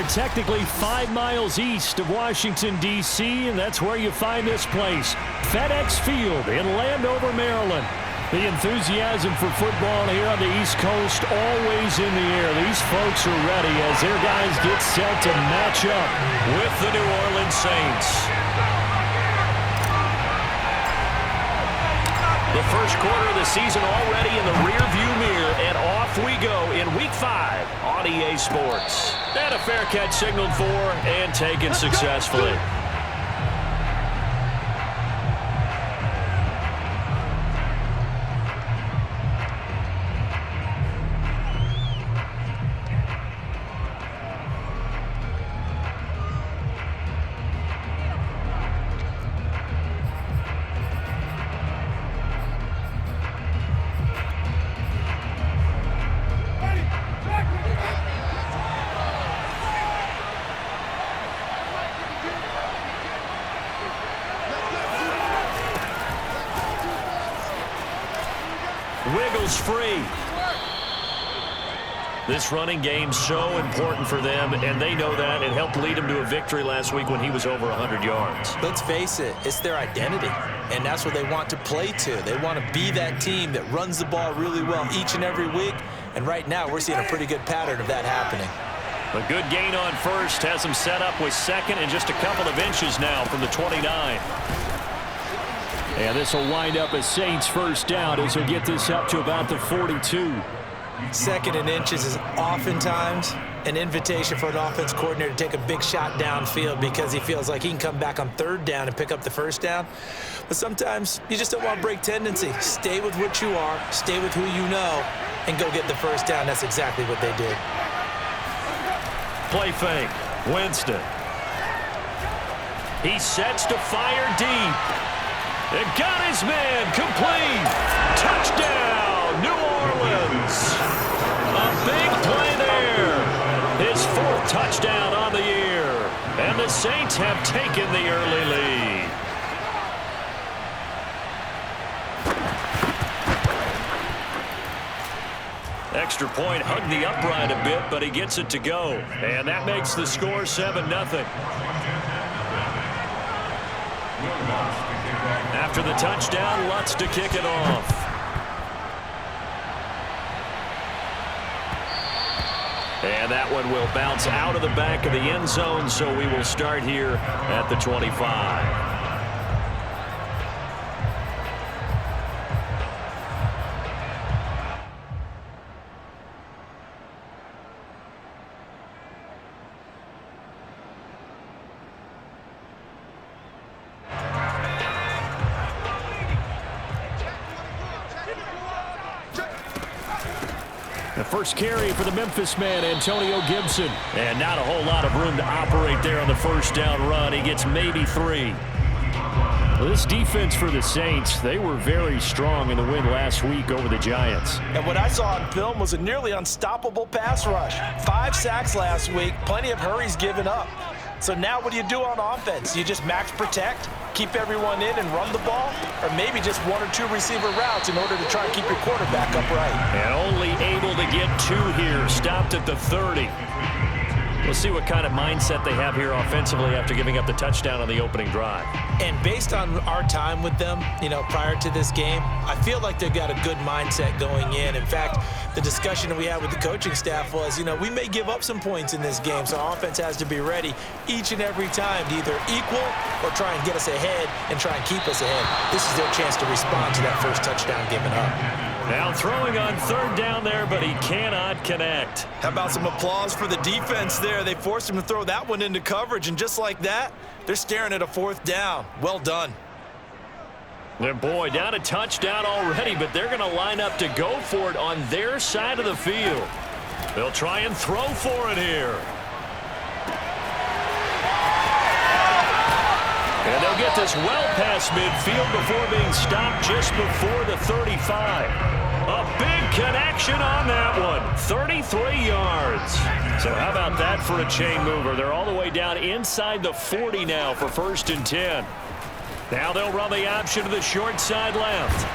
are technically 5 miles east of Washington, D.C., and that's where you find this place, FedEx Field in Landover, Maryland. The enthusiasm for football here on the East Coast always in the air. These folks are ready as their guys get set to match up with the New Orleans Saints. The first quarter of the season already in the rearview mirror, and off we go in Week 5 on EA Sports. And a fair catch signaled for and taken successfully. Wiggles free. This running game's so important for them, and they know that. It helped lead them to a victory last week when he was over 100 yards. Let's face it, it's their identity, and that's what they want to play to. They want to be that team that runs the ball really well each and every week, and right now we're seeing a pretty good pattern of that happening. A good gain on first has them set up with second and just a couple of inches now from the 29. And this will wind up as Saints first down as they get this up to about the 42. Second and inches is oftentimes an invitation for an offense coordinator to take a big shot downfield because he feels like he can come back on third down and pick up the first down. But sometimes you just don't want to break tendency. Stay with what you are, stay with who you know, and go get the first down. That's exactly what they did. Play fake. Winston. He sets to fire deep. And got his man complete. Touchdown, New Orleans. A big play there. His 4th touchdown on the year. And the Saints have taken the early lead. Extra point hugged the upright a bit, but he gets it to go. And that makes the score 7-0. After the touchdown, Lutz to kick it off. And that one will bounce out of the back of the end zone, so we will start here at the 25. The first carry for the Memphis man, Antonio Gibson. And not a whole lot of room to operate there on the first down run. He gets maybe 3. Well, this defense for the Saints, they were very strong in the win last week over the Giants. And what I saw on film was a nearly unstoppable pass rush. 5 sacks last week, plenty of hurries given up. So now what do you do on offense? You just max protect, keep everyone in and run the ball, or maybe just 1 or 2 receiver routes in order to try and keep your quarterback upright. And only able to get 2 here, stopped at the 30. We'll see what kind of mindset they have here offensively after giving up the touchdown on the opening drive. And based on our time with them, prior to this game, I feel like they've got a good mindset going in. In fact, the discussion that we had with the coaching staff was, we may give up some points in this game, so our offense has to be ready each and every time to either equal or try and get us ahead and try and keep us ahead. This is their chance to respond to that first touchdown given up. Now throwing on third down there, but he cannot connect. How about some applause for the defense there? They forced him to throw that one into coverage, and just like that, they're staring at a 4th down. Well done. And boy, down a touchdown already, but they're going to line up to go for it on their side of the field. They'll try and throw for it here. And they'll get this well past midfield before being stopped just before the 35. A big connection on that one. 33 yards. So how about that for a chain mover? They're all the way down inside the 40 now for 1st and 10. Now they'll run the option to the short side left.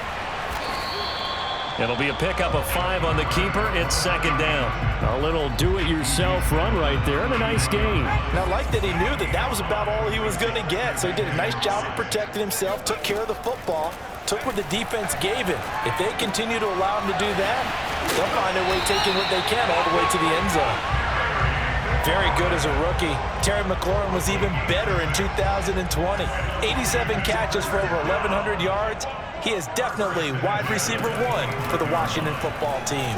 It'll be a pickup of 5 on the keeper. It's second down. A little do-it-yourself run right there and a nice gain. And I like that he knew that that was about all he was going to get. So he did a nice job of protecting himself, took care of the football, took what the defense gave him. If they continue to allow him to do that, they'll find a way taking what they can all the way to the end zone. Very good as a rookie. Terry McLaurin was even better in 2020. 87 catches for over 1,100 yards. He is definitely wide receiver 1 for the Washington football team.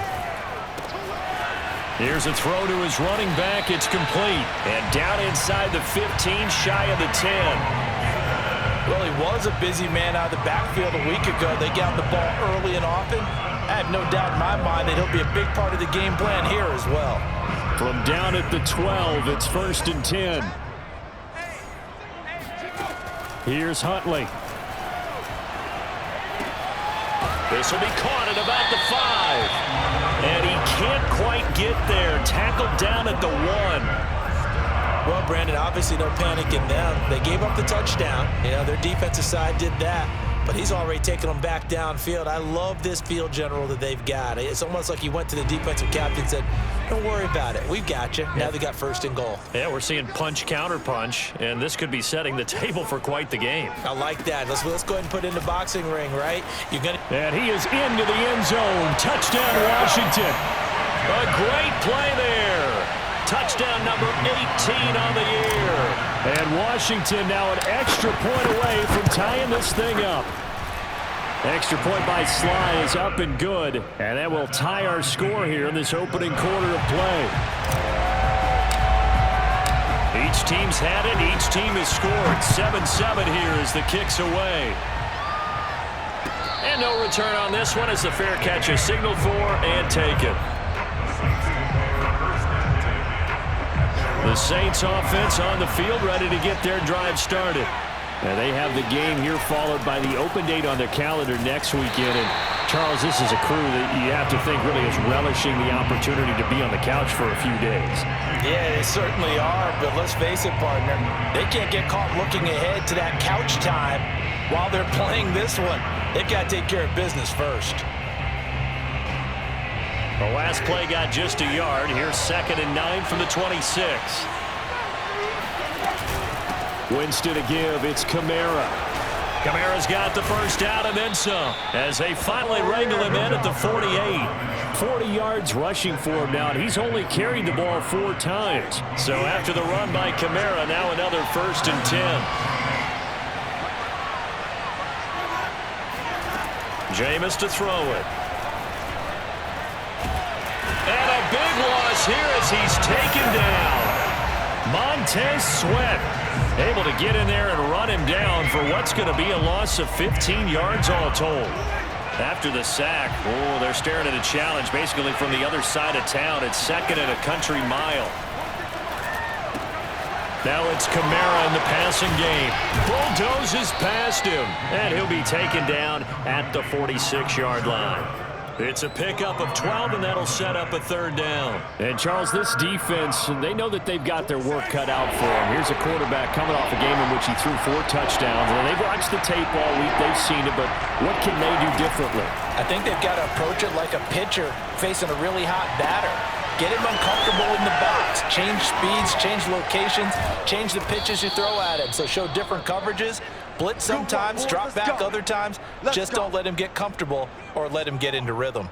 Here's a throw to his running back. It's complete. And down inside the 15, shy of the 10. Well, he was a busy man out of the backfield a week ago. They got the ball early and often. I have no doubt in my mind that he'll be a big part of the game plan here as well. From down at the 12, it's 1st and 10. Here's Huntley. This will be caught at about the 5. And he can't quite get there. Tackled down at the 1. Well, Brandon, obviously no panic in them. They gave up the touchdown. You know, their defensive side did that. But he's already taken them back downfield. I love this field general that they've got. It's almost like he went to the defensive captain and said, don't worry about it. We've got you. Now they got 1st and goal. Yeah, we're seeing punch, counter punch, and this could be setting the table for quite the game. I like that. Let's go ahead and put it in the boxing ring, right? And he is into the end zone. Touchdown, Washington. A great play there. Touchdown number 18 on the year. And Washington now an extra point away from tying this thing up. Extra point by Sly is up and good. And that will tie our score here in this opening quarter of play. Each team's had it. Each team has scored. 7-7 here as the kick's away. And no return on this one as the fair catch is signaled for and taken. The Saints offense on the field ready to get their drive started. And they have the game here followed by the open date on their calendar next weekend. And Charles, this is a crew that you have to think really is relishing the opportunity to be on the couch for a few days. Yeah, they certainly are, but let's face it, partner. They can't get caught looking ahead to that couch time while they're playing this one. They've got to take care of business first. The last play got just a yard. Here's 2nd and 9 from the 26. Winston to give. It's Kamara. Kamara's got the first down and then some as they finally wrangle him in at the 48. 40 yards rushing for him now, and he's only carried the ball 4 times. So after the run by Kamara, now another 1st and 10. Jameis to throw it. And a big loss here as he's taken down. Montez Sweat able to get in there and run him down for what's going to be a loss of 15 yards all told. After the sack, oh, they're staring at a challenge basically from the other side of town. It's 2nd and a country mile. Now it's Kamara in the passing game. Bulldozes past him, and he'll be taken down at the 46-yard line. It's a pickup of 12, and that'll set up a 3rd down. And, Charles, this defense, they know that they've got their work cut out for them. Here's a quarterback coming off a game in which he threw 4 touchdowns. And they've watched the tape all week. They've seen it, but what can they do differently? I think they've got to approach it like a pitcher facing a really hot batter. Get him uncomfortable in the box. Change speeds, change locations, change the pitches you throw at him. So show different coverages. Blitz sometimes, drop back other times. Just don't let him get comfortable or let him get into rhythm.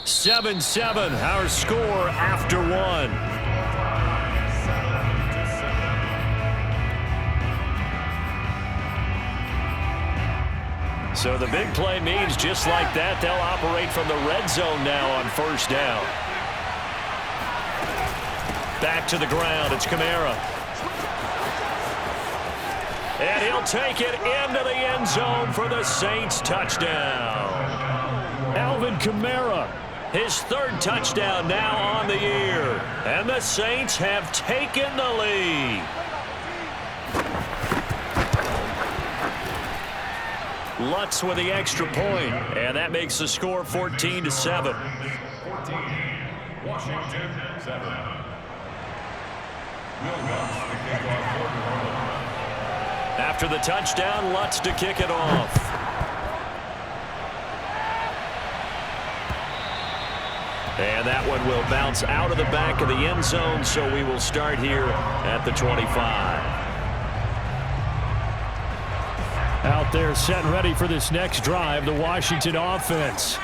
7-7, our score after 1. So the big play means just like that, they'll operate from the red zone now on 1st down. Back to the ground, it's Kamara. And he'll take it into the end zone for the Saints touchdown. Alvin Kamara, his 3rd touchdown now on the year. And the Saints have taken the lead. Lutz with the extra point, and that makes the score 14-7. 14, Washington 7. After the touchdown, Lutz to kick it off. And that one will bounce out of the back of the end zone, so we will start here at the 25. Out there set and ready for this next drive, the Washington offense.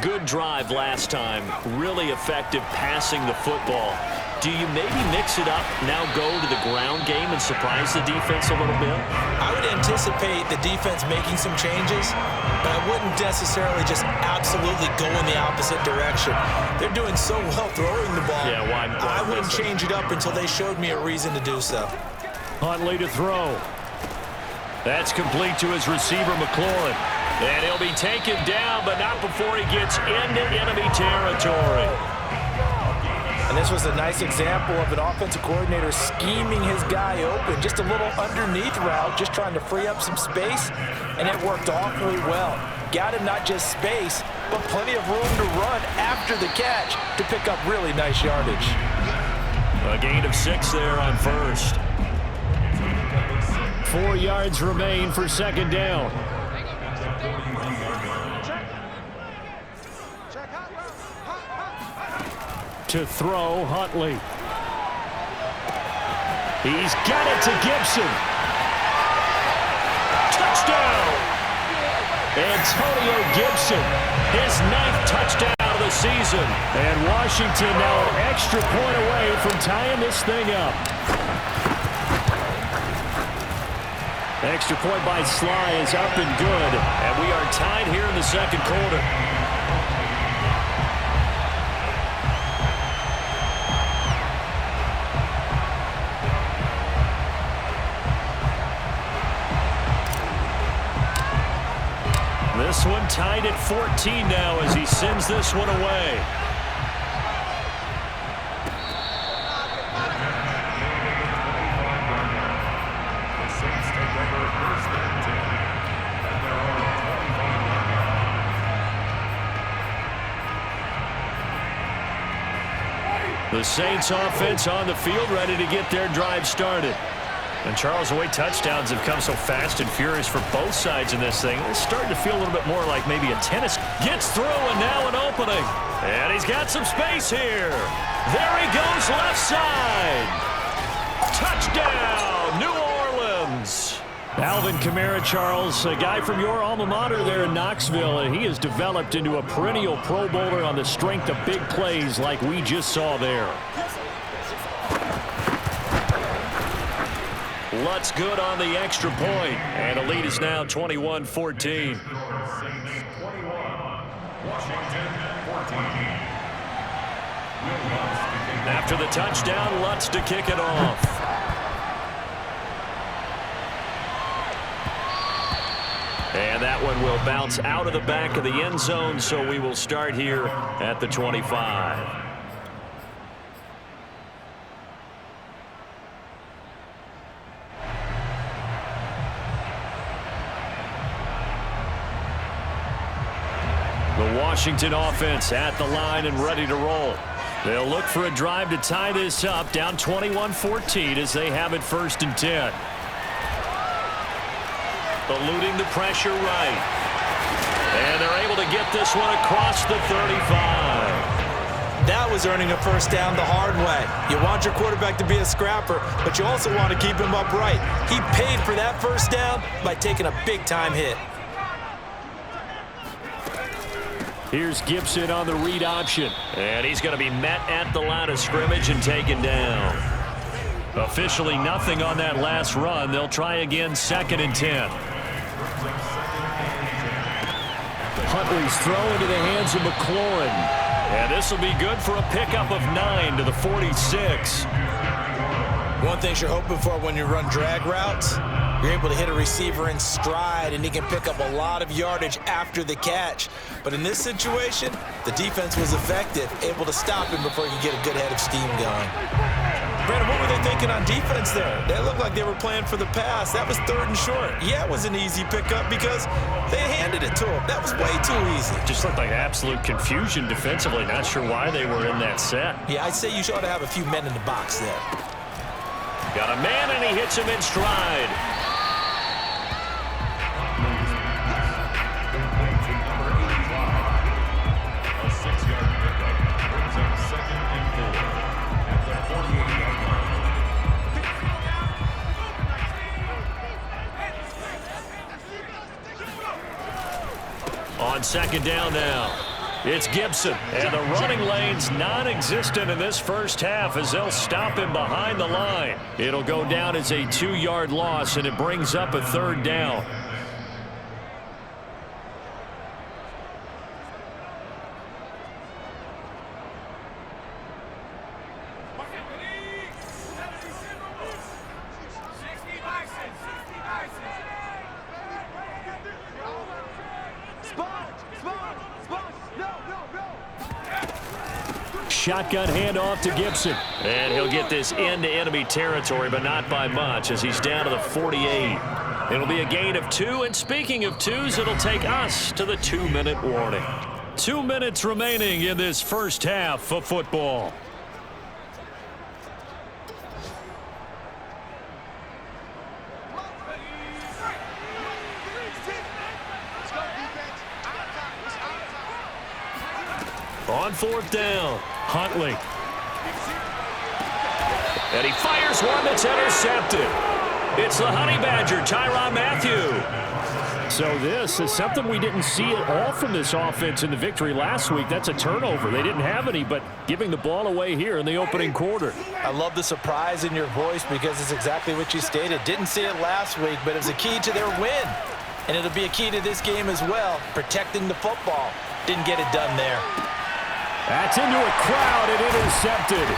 Good drive last time. Really effective passing the football. Do you maybe mix it up, now go to the ground game and surprise the defense a little bit? I would anticipate the defense making some changes, but I wouldn't necessarily just absolutely go in the opposite direction. They're doing so well throwing the ball. Yeah, why I wouldn't change it up until they showed me a reason to do so. Huntley to throw. That's complete to his receiver, McLaurin. And he'll be taken down, but not before he gets into enemy territory. And this was a nice example of an offensive coordinator scheming his guy open. Just a little underneath route, just trying to free up some space, and it worked awfully well. Got him not just space, but plenty of room to run after the catch to pick up really nice yardage. A gain of 6 there on first. 4 yards remain for second down. To throw, Huntley. He's got it to Gibson. Touchdown! Antonio Gibson, his 9th touchdown of the season. And Washington now an extra point away from tying this thing up. Extra point by Sly is up and good. And we are tied here in the second quarter. This one tied at 14 now as he sends this one away. The Saints offense on the field ready to get their drive started. And Charles, the way touchdowns have come so fast and furious for both sides in this thing, it's starting to feel a little bit more like maybe a tennis. Gets through and now an opening. And he's got some space here. There he goes left side. Touchdown, New Orleans. Alvin Kamara, Charles, a guy from your alma mater there in Knoxville, and he has developed into a perennial Pro Bowler on the strength of big plays like we just saw there. Lutz good on the extra point, and the lead is now 21-14. After the touchdown, Lutz to kick it off. And that one will bounce out of the back of the end zone, so we will start here at the 25. The Washington offense at the line and ready to roll. They'll look for a drive to tie this up, down 21-14 as they have it first and 10. Eluding the pressure right. And they're able to get this one across the 35. That was earning a first down the hard way. You want your quarterback to be a scrapper, but you also want to keep him upright. He paid for that first down by taking a big-time hit. Here's Gibson on the read option. And he's going to be met at the line of scrimmage and taken down. Officially nothing on that last run. They'll try again, second and 10. Huntley's throw into the hands of McLaurin. And this will be good for a pickup of 9 to the 46. One thing you're hoping for when you run drag routes, you're able to hit a receiver in stride, and he can pick up a lot of yardage after the catch. But in this situation, the defense was effective, able to stop him before he could get a good head of steam going. Brandon, what were they thinking on defense there? They looked like they were playing for the pass. That was 3rd and short. Yeah, it was an easy pickup because they handed it to him. That was way too easy. Just looked like absolute confusion defensively. Not sure why they were in that set. Yeah, I'd say you ought to have a few men in the box there. Got a man, and he hits him in stride. On second down now, it's Gibson. And the running lane's non-existent in this first half as they'll stop him behind the line. It'll go down as a 2-yard loss, and it brings up a third down. Shotgun handoff to Gibson. And he'll get this into enemy territory, but not by much as he's down to the 48. It'll be a gain of 2, and speaking of 2s, it'll take us to the 2-minute warning. 2 minutes remaining in this first half of football. On fourth down, Huntley. And he fires one that's intercepted. It's the Honey Badger, Tyrann Mathieu. So this is something we didn't see at all from this offense in the victory last week. That's a turnover. They didn't have any, but giving the ball away here in the opening quarter. I love the surprise in your voice because it's exactly what you stated. Didn't see it last week, but it was a key to their win. And it'll be a key to this game as well, protecting the football. Didn't get it done there. That's into a crowd and intercepted.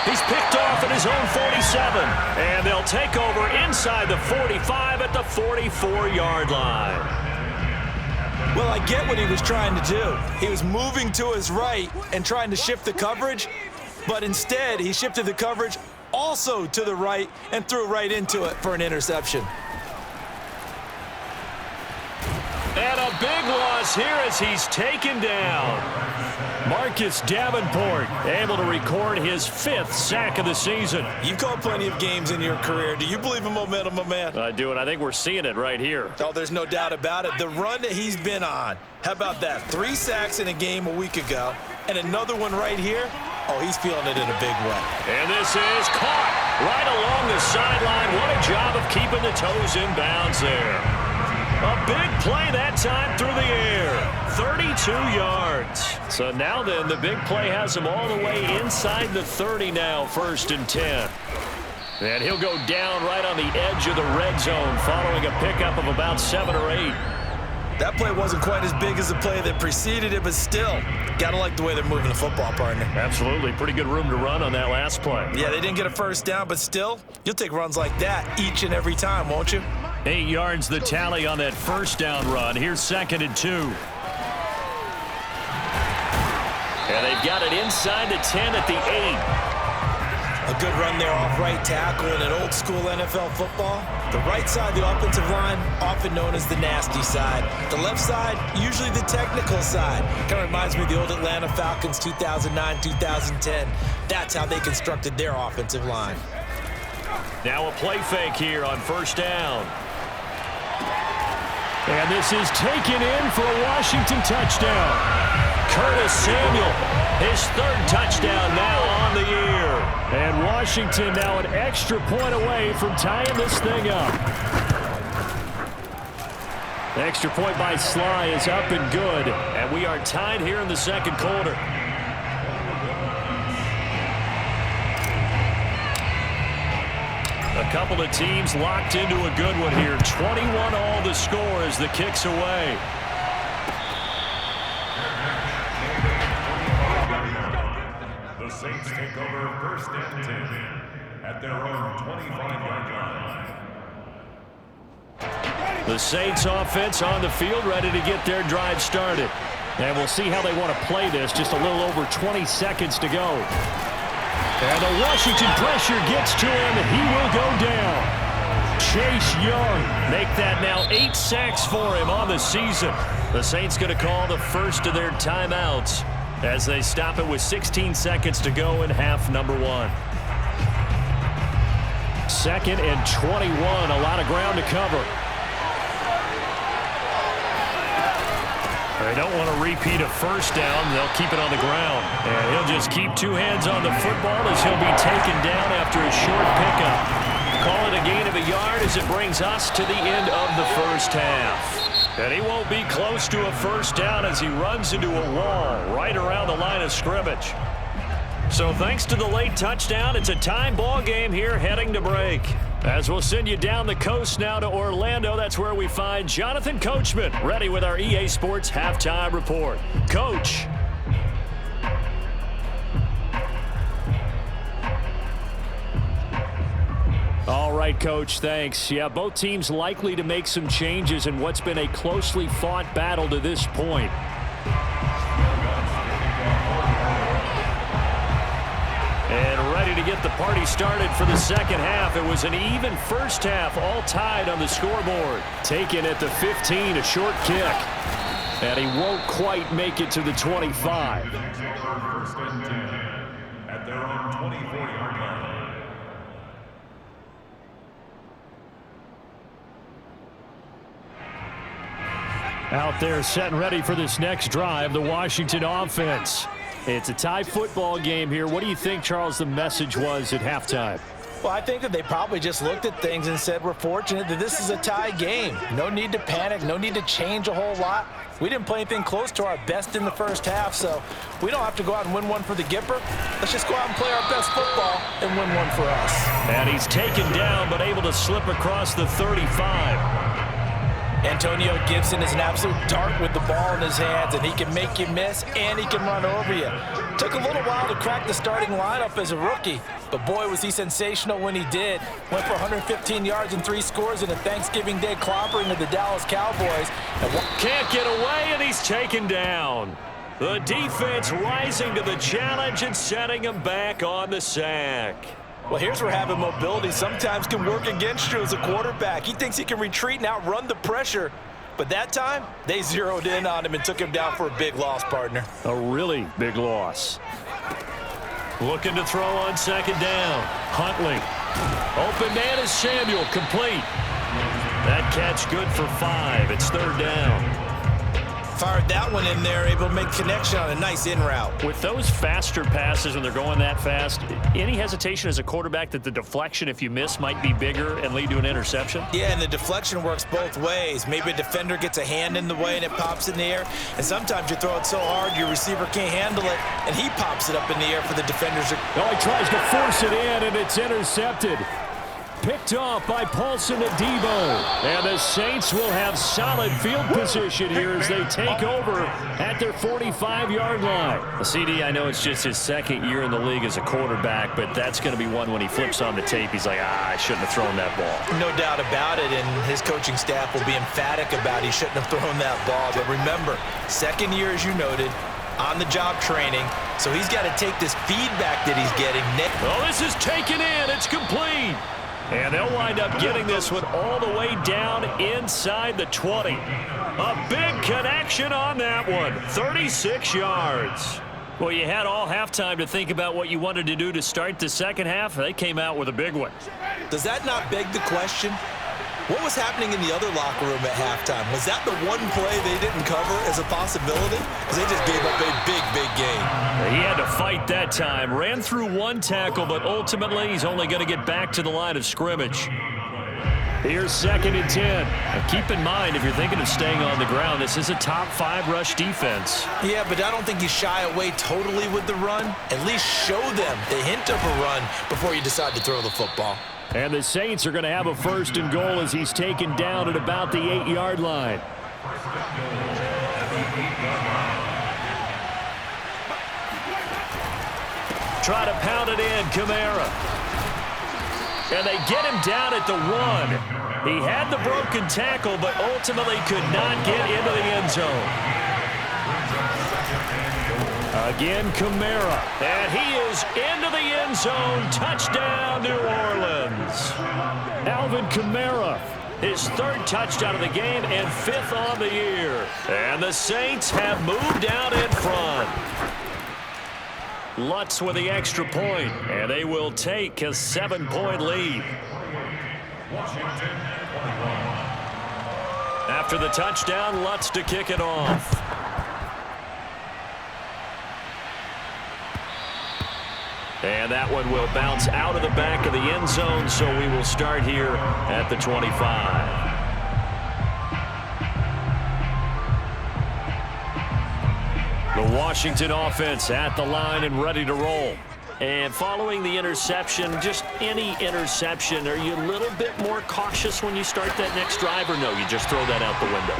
He's picked off at his own 47. And they'll take over inside the 45 at the 44-yard line. Well, I get what he was trying to do. He was moving to his right and trying to shift the coverage, but instead he shifted the coverage also to the right and threw right into it for an interception. And a big loss here as he's taken down. Marcus Davenport able to record his 5th sack of the season. You've called plenty of games in your career. Do you believe in momentum, my man? I do, and I think we're seeing it right here. Oh, there's no doubt about it. The run that he's been on. How about that? 3 sacks in a game a week ago, and another one right here. Oh, he's feeling it in a big way. And this is caught right along the sideline. What a job of keeping the toes in bounds there. A big play that time through the air. 32 yards. So now then, the big play has him all the way inside the 30 now, 1st and 10. And he'll go down right on the edge of the red zone following a pickup of about 7 or 8. That play wasn't quite as big as the play that preceded it, but still, got to like the way they're moving the football, partner. Absolutely. Pretty good room to run on that last play. Yeah, they didn't get a first down, but still, you'll take runs like that each and every time, won't you? 8 yards the tally on that first down run. Here's 2nd and 2. And they've got it inside the 10 at the 8. A good run there off right tackle in an old school NFL football. The right side of the offensive line, often known as the nasty side. The left side, usually the technical side. Kind of reminds me of the old Atlanta Falcons 2009-2010. That's how they constructed their offensive line. Now a play fake here on first down. And this is taken in for a Washington touchdown. Curtis Samuel, his 3rd touchdown now on the year. And Washington now an extra point away from tying this thing up. The extra point by Sly is up and good. And we are tied here in the 2nd quarter. A couple of teams locked into a good one here. 21 all the score as the kick's away. The Saints take over 1st and 10 at their own 25-yard line. The Saints offense on the field ready to get their drive started. And we'll see how they want to play this. Just a little over 20 seconds to go. And the Washington pressure gets to him, and he will go down. Chase Young make that now 8 sacks for him on the season. The Saints going to call the first of their timeouts as they stop it with 16 seconds to go in half number 1. 2nd and 21, a lot of ground to cover. They don't want to repeat a first down. They'll keep it on the ground. And he'll just keep 2 hands on the football as he'll be taken down after a short pickup. Call it a gain of a yard as it brings us to the end of the first half. And he won't be close to a first down as he runs into a wall right around the line of scrimmage. So thanks to the late touchdown, it's a time ball game here heading to break. As we'll send you down the coast now to Orlando, that's where we find Jonathan Coachman ready with our EA Sports Halftime Report. Coach. All right, Coach, thanks. Yeah, both teams likely to make some changes in what's been a closely fought battle to this point. And ready to get the party started for the second half. It was an even first half, all tied on the scoreboard. Taken at the 15, a short kick. And he won't quite make it to the 25. First and 10 at their own 24-yard line. Out there set and ready for this next drive, the Washington offense. It's a tie football game here. What do you think, Charles, the message was at halftime? Well, I think that they probably just looked at things and said, we're fortunate that this is a tie game. No need to panic, no need to change a whole lot. We didn't play anything close to our best in the first half, so we don't have to go out and win one for the Gipper. Let's just go out and play our best football and win one for us. And he's taken down but able to slip across the 35. Antonio Gibson is an absolute dart with the ball in his hands, and he can make you miss and he can run over you. Took a little while to crack the starting lineup as a rookie, but boy, was he sensational when he did. Went for 115 yards and 3 scores in a Thanksgiving Day clobbering of the Dallas Cowboys. Can't get away, and he's taken down. The defense rising to the challenge and setting him back on the sack. Well, here's where having mobility sometimes can work against you as a quarterback. He thinks he can retreat and outrun the pressure. But that time, they zeroed in on him and took him down for a big loss, partner. A really big loss. Looking to throw on second down. Huntley. Open man is Samuel, complete. That catch good for 5. It's third down. Fired that one in there, able to make connection on a nice in route. With those faster passes when they're going that fast, any hesitation as a quarterback that the deflection, if you miss, might be bigger and lead to an interception? Yeah, and the deflection works both ways. Maybe a defender gets a hand in the way and it pops in the air, and sometimes you throw it so hard your receiver can't handle it, and he pops it up in the air for the defenders. Oh, he tries to force it in, and it's intercepted. Picked off by Paulson Adebo. And the Saints will have solid field position here as they take over at their 45-yard line. CD, I know it's just his second year in the league as a quarterback, but that's going to be one when he flips on the tape. He's like, I shouldn't have thrown that ball. No doubt about it, and his coaching staff will be emphatic about he shouldn't have thrown that ball. But remember, second year, as you noted, on-the-job training, so he's got to take this feedback that he's getting. Oh, this is taken in. It's complete. And they'll wind up getting this one all the way down inside the 20. A big connection on that one. 36 yards. Well, you had all halftime to think about what you wanted to do to start the second half. They came out with a big one. Does that not beg the question? What was happening in the other locker room at halftime? Was that the one play they didn't cover as a possibility? Because they just gave up a big game. He had to fight that time. Ran through one tackle, but ultimately he's only going to get back to the line of scrimmage. Here's second and 10. Now keep in mind, if you're thinking of staying on the ground, this is a top 5 rush defense. Yeah, but I don't think you shy away totally with the run. At least show them the hint of a run before you decide to throw the football. And the Saints are going to have a first and goal as he's taken down at about the 8-yard line. Try to pound it in, Kamara. And they get him down at the 1. He had the broken tackle, but ultimately could not get into the end zone. Again, Kamara. And he is into the end zone. Touchdown, New Orleans. Alvin Kamara, his 3rd touchdown of the game and 5th on the year. And the Saints have moved out in front. Lutz with the extra point, and they will take a 7-point lead. After the touchdown, Lutz to kick it off. And that one will bounce out of the back of the end zone, so we will start here at the 25. The Washington offense at the line and ready to roll. And following the interception, just any interception, are you a little bit more cautious when you start that next drive, or no, you just throw that out the window?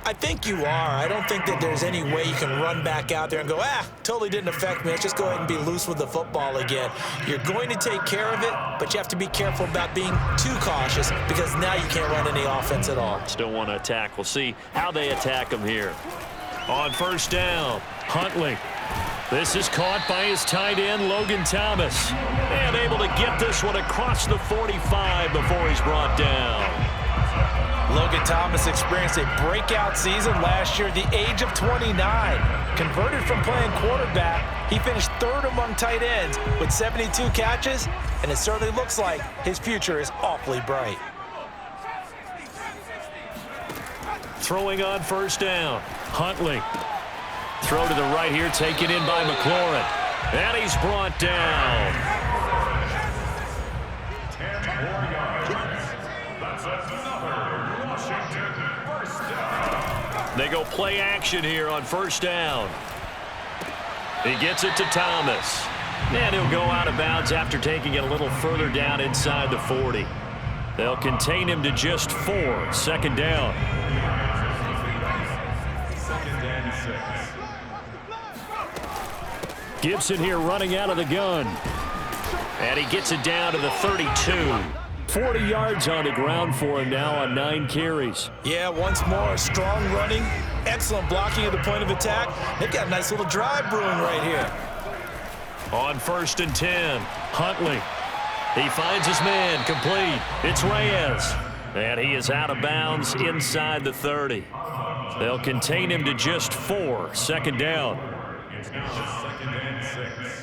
I think you are. I don't think that there's any way you can run back out there and go, totally didn't affect me. Let's just go ahead and be loose with the football again. You're going to take care of it, but you have to be careful about being too cautious because now you can't run any offense at all. Still want to attack. We'll see how they attack him here. On first down, Huntley. This is caught by his tight end, Logan Thomas. And able to get this one across the 45 before he's brought down. Logan Thomas experienced a breakout season last year at the age of 29. Converted from playing quarterback, he finished third among tight ends with 72 catches, and it certainly looks like his future is awfully bright. Throwing on first down, Huntley. Throw to the right here, taken in by McLaurin. And he's brought down. 10 more yards. That's another Washington first down. They go play action here on first down. He gets it to Thomas. And he'll go out of bounds after taking it a little further down inside the 40. They'll contain him to just 4. Second down. Second and 6. Gibson here running out of the gun. And he gets it down to the 32. 40 yards on the ground for him now on 9 carries. Yeah, once more, strong running, excellent blocking at the point of attack. They've got a nice little drive brewing right here. On first and 10, Huntley. He finds his man, complete. It's Reyes. And he is out of bounds inside the 30. They'll contain him to just 4. Second down. It's now second and 6.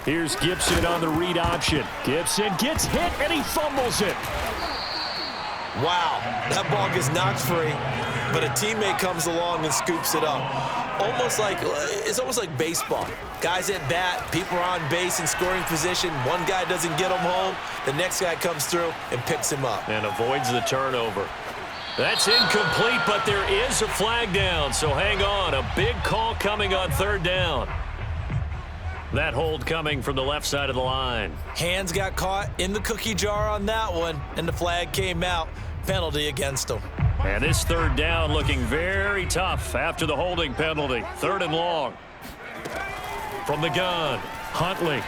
Here's Gibson on the read option. Gibson gets hit and he fumbles it. Wow, that ball gets knocked free, but a teammate comes along and scoops it up. It's almost like baseball. Guys at bat, people are on base in scoring position. One guy doesn't get him home. The next guy comes through and picks him up. And avoids the turnover. That's incomplete, but there is a flag down, so hang on. A big call coming on third down. That hold coming from the left side of the line. Hands got caught in the cookie jar on that one, and the flag came out. Penalty against him. And this third down looking very tough after the holding penalty. Third and long. From the gun, Huntley.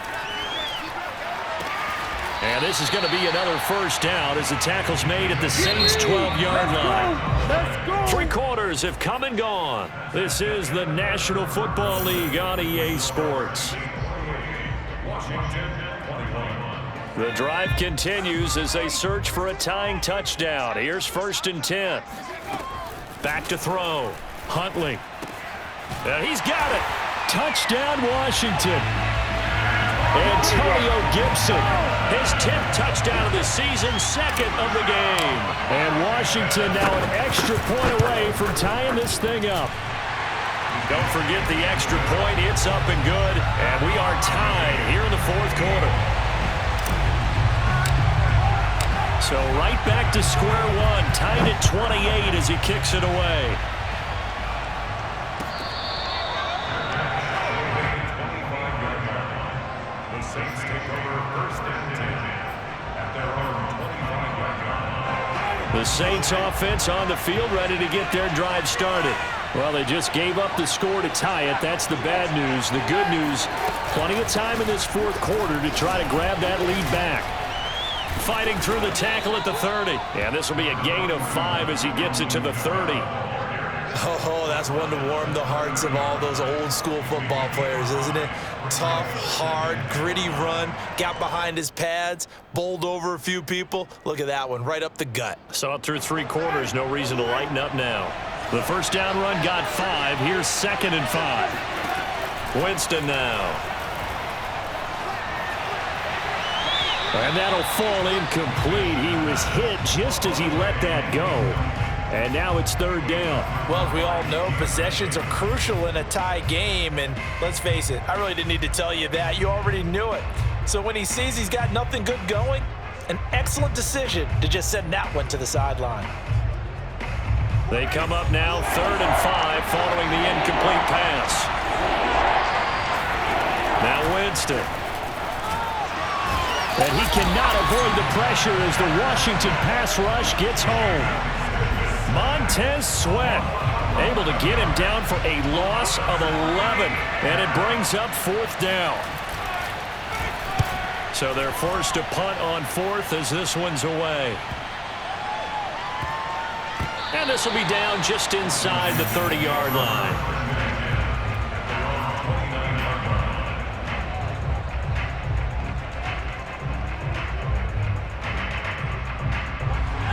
And this is going to be another first down as the tackle's made at the Saints' 12-yard line. 3 quarters have come and gone. This is the National Football League on EA Sports. Washington 21. The drive continues as they search for a tying touchdown. Here's first and 10. Back to throw. Huntley. And he's got it. Touchdown, Washington. Antonio Gibson, his 10th touchdown of the season, 2nd of the game. And Washington now an extra point away from tying this thing up. Don't forget the extra point. It's up and good. And we are tied here in the 4th quarter. So right back to square one, tied at 28 as he kicks it away. The Saints take over first and 10 at their own 25-yard line. The Saints offense on the field ready to get their drive started. Well, they just gave up the score to tie it. That's the bad news. The good news, plenty of time in this 4th quarter to try to grab that lead back. Fighting through the tackle at the 30. And this will be a gain of 5 as he gets it to the 30. Oh, that's one to warm the hearts of all those old school football players, isn't it? Tough, hard, gritty run, got behind his pads, bowled over a few people. Look at that one, right up the gut. Saw it through 3 quarters, no reason to lighten up now. The first down run got 5. Here's 2nd and 5. Winston now. And that'll fall incomplete. He was hit just as he let that go. And now it's 3rd down. Well, as we all know, possessions are crucial in a tie game. And let's face it, I really didn't need to tell you that. You already knew it. So when he sees he's got nothing good going, an excellent decision to just send that one to the sideline. They come up now 3rd and 5 following the incomplete pass. Now Winston. And he cannot avoid the pressure as the Washington pass rush gets home. Montez Sweat able to get him down for a loss of 11. And it brings up 4th down. So they're forced to punt on 4th as this one's away. And this will be down just inside the 30-yard line.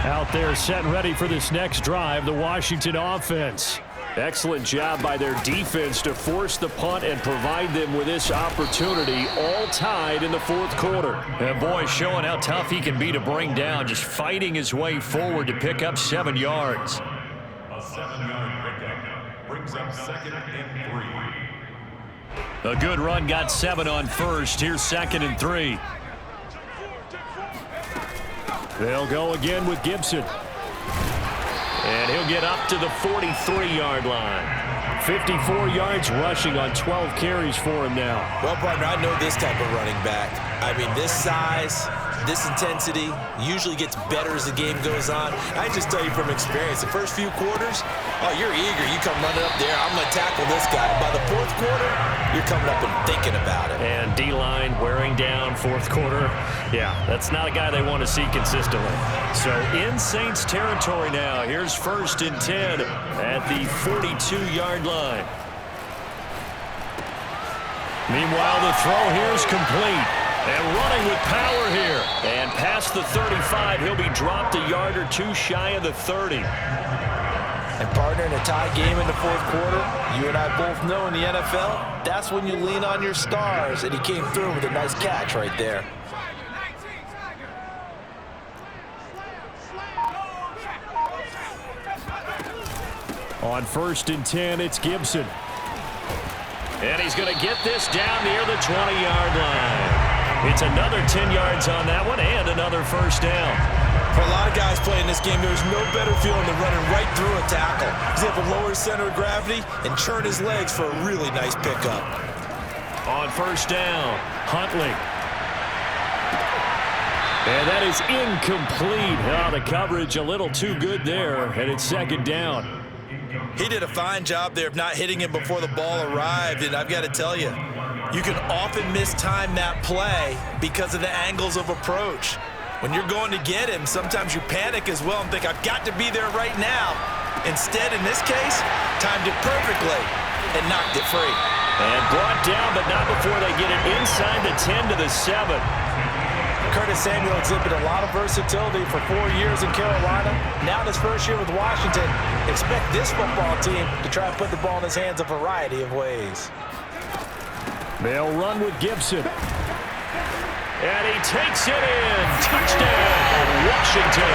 Out there set and ready for this next drive, the Washington offense. Excellent job by their defense to force the punt and provide them with this opportunity, all tied in the 4th quarter. And boy, showing how tough he can be to bring down, just fighting his way forward to pick up 7 yards. A 7-yard pickup brings up 2nd and 3. A good run got 7 on first. Here's 2nd and 3. They'll go again with Gibson. And he'll get up to the 43-yard line. 54 yards rushing on 12 carries for him now. Well, partner, I know this type of running back. I mean, this size, this intensity usually gets better as the game goes on. I just tell you from experience, the first few quarters, oh, you're eager. You come running up there, I'm going to tackle this guy. By the 4th quarter, you're coming up and thinking about it. And D-line wearing down 4th quarter. Yeah, that's not a guy they want to see consistently. So in Saints territory now, here's 1st and 10 at the 42-yard line. Meanwhile, the throw here is complete. And running with power here. And past the 35, he'll be dropped a yard or 2 shy of the 30. And partner, in a tie game in the 4th quarter, you and I both know in the NFL, that's when you lean on your stars. And he came through with a nice catch right there. On 1st and 10, it's Gibson. And he's going to get this down near the 20-yard line. It's another 10 yards on that one and another 1st down. For a lot of guys playing this game, there's no better feeling than running right through a tackle. He's able to lower his center of gravity and churn his legs for a really nice pickup. On 1st down, Huntley. And that is incomplete. Oh, the coverage a little too good there, and it's 2nd down. He did a fine job there of not hitting him before the ball arrived, and I've got to tell you, you can often mistime that play because of the angles of approach. When you're going to get him, sometimes you panic as well and think, I've got to be there right now. Instead, in this case, timed it perfectly and knocked it free. And brought down, but not before they get it inside the 10 to the 7. Curtis Samuel exhibited a lot of versatility for 4 years in Carolina. Now in his first year with Washington, expect this football team to try and put the ball in his hands a variety of ways. They'll run with Gibson. And he takes it in. Touchdown, Washington.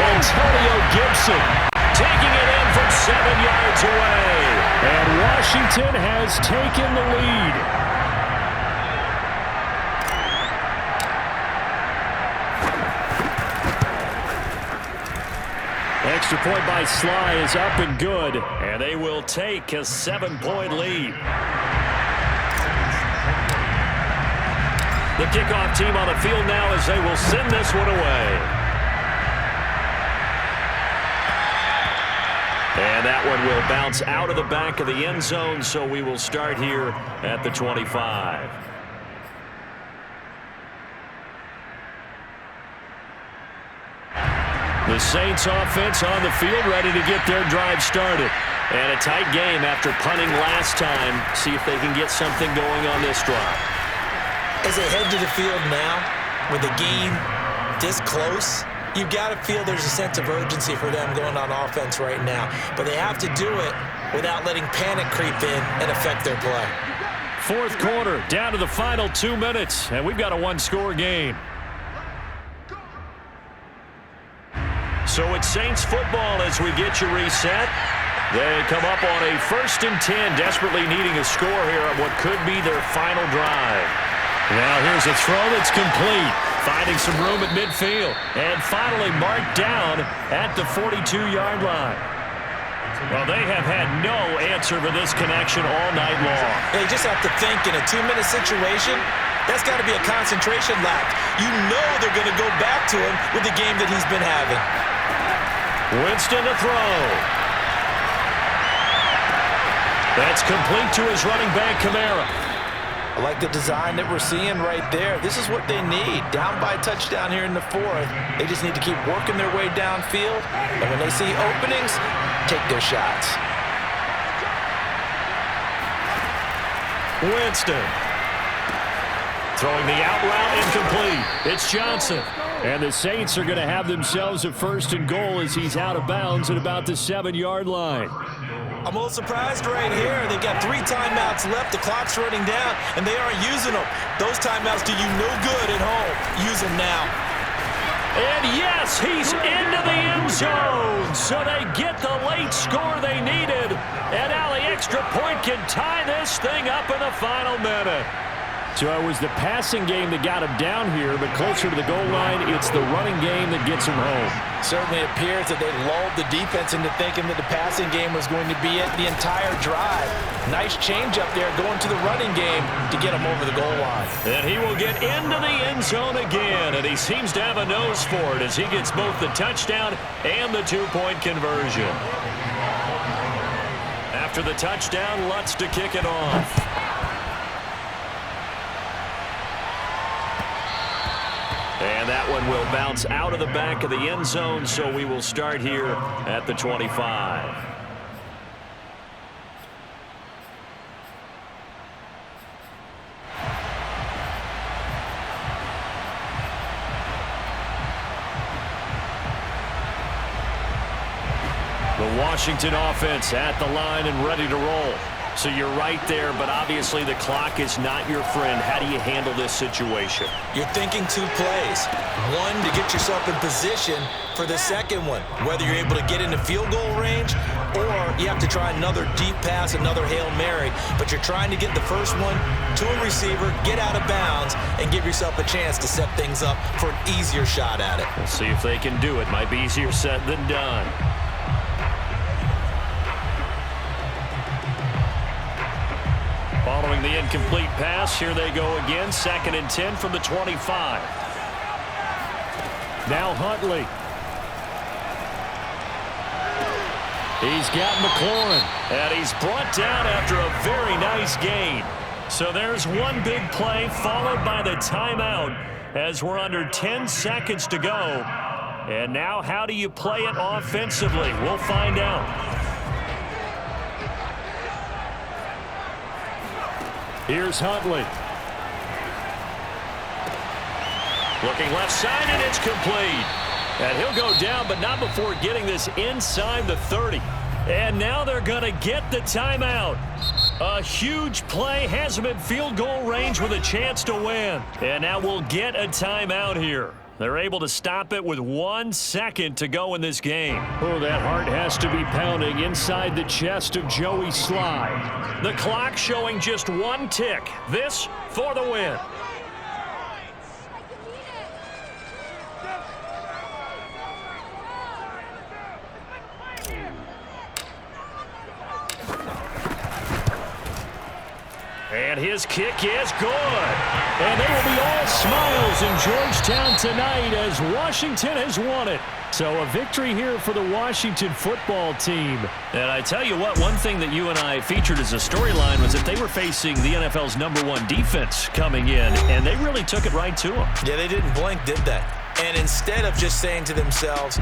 Antonio Gibson taking it in from 7 yards away. And Washington has taken the lead. Extra point by Sly is up and good, and they will take a 7-point lead. The kickoff team on the field now as they will send this one away. And that one will bounce out of the back of the end zone, so we will start here at the 25. The Saints offense on the field ready to get their drive started. And a tight game after punting last time. See if they can get something going on this drive. As they head to the field now, with the game this close, you've got to feel there's a sense of urgency for them going on offense right now. But they have to do it without letting panic creep in and affect their play. 4th quarter, down to the final 2 minutes, and we've got a 1-score game. So it's Saints football as we get you reset. They come up on a 1st and 10, desperately needing a score here on what could be their final drive. Now here's a throw that's complete, finding some room at midfield, and finally marked down at the 42-yard line. Well, they have had no answer for this connection all night long. They just have to think in a 2-minute situation, that's got to be a concentration lap. You know they're going to go back to him with the game that he's been having. Winston to throw. That's complete to his running back, Kamara. I like the design that we're seeing right there. This is what they need. Down by a touchdown here in the fourth. They just need to keep working their way downfield. And when they see openings, take their shots. Winston. Throwing the out route incomplete. It's Johnson. And the Saints are going to have themselves a 1st and goal as he's out of bounds at about the 7-yard line. I'm a little surprised right here. They've got 3 timeouts left. The clock's running down, and they aren't using them. Those timeouts do you no good at home. Use them now. And yes, he's into the end zone. So they get the late score they needed. And now the extra point can tie this thing up in the final minute. So it was the passing game that got him down here, but closer to the goal line, it's the running game that gets him home. Certainly appears that they lulled the defense into thinking that the passing game was going to be it the entire drive. Nice change up there going to the running game to get him over the goal line. And he will get into the end zone again, and he seems to have a nose for it as he gets both the touchdown and the 2-point conversion. After the touchdown, Lutz to kick it off. And that one will bounce out of the back of the end zone, so we will start here at the 25. The Washington offense at the line and ready to roll. So you're right there, but obviously the clock is not your friend. How do you handle this situation? You're thinking 2 plays. One, to get yourself in position for the second one, whether you're able to get into field goal range or you have to try another deep pass, another Hail Mary. But you're trying to get the first one to a receiver, get out of bounds, and give yourself a chance to set things up for an easier shot at it. We'll see if they can do it. Might be easier said than done. Following the incomplete pass, here they go again. 2nd and 10 from the 25. Now Huntley. He's got McLaurin, and he's brought down after a very nice gain. So there's one big play followed by the timeout as we're under 10 seconds to go. And now how do you play it offensively? We'll find out. Here's Huntley. Looking left side, and it's complete. And he'll go down, but not before getting this inside the 30. And now they're going to get the timeout. A huge play has him in field goal range with a chance to win. And now we'll get a timeout here. They're able to stop it with 1 second to go in this game. Oh, that heart has to be pounding inside the chest of Joey Sly. The clock showing just 1 tick. This for the win. And his kick is good. And they will be all smiles in Georgetown tonight as Washington has won it. So a victory here for the Washington football team. And I tell you what, one thing that you and I featured as a storyline was that they were facing the NFL's #1 defense coming in, and they really took it right to them. Yeah, they didn't blink, did they? And instead of just saying to themselves,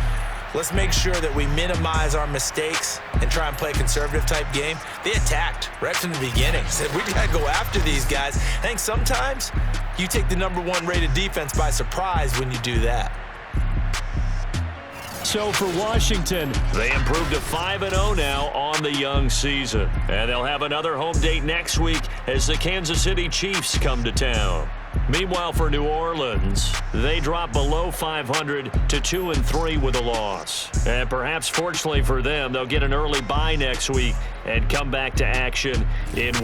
let's make sure that we minimize our mistakes and try and play a conservative-type game, they attacked right from the beginning. Said, we got to go after these guys. I think sometimes you take the #1 rated defense by surprise when you do that. So for Washington, they improved to 5-0 now on the young season. And they'll have another home date next week as the Kansas City Chiefs come to town. Meanwhile, for New Orleans, they drop below 500 to 2-3 with a loss. And perhaps fortunately for them, they'll get an early bye next week and come back to action in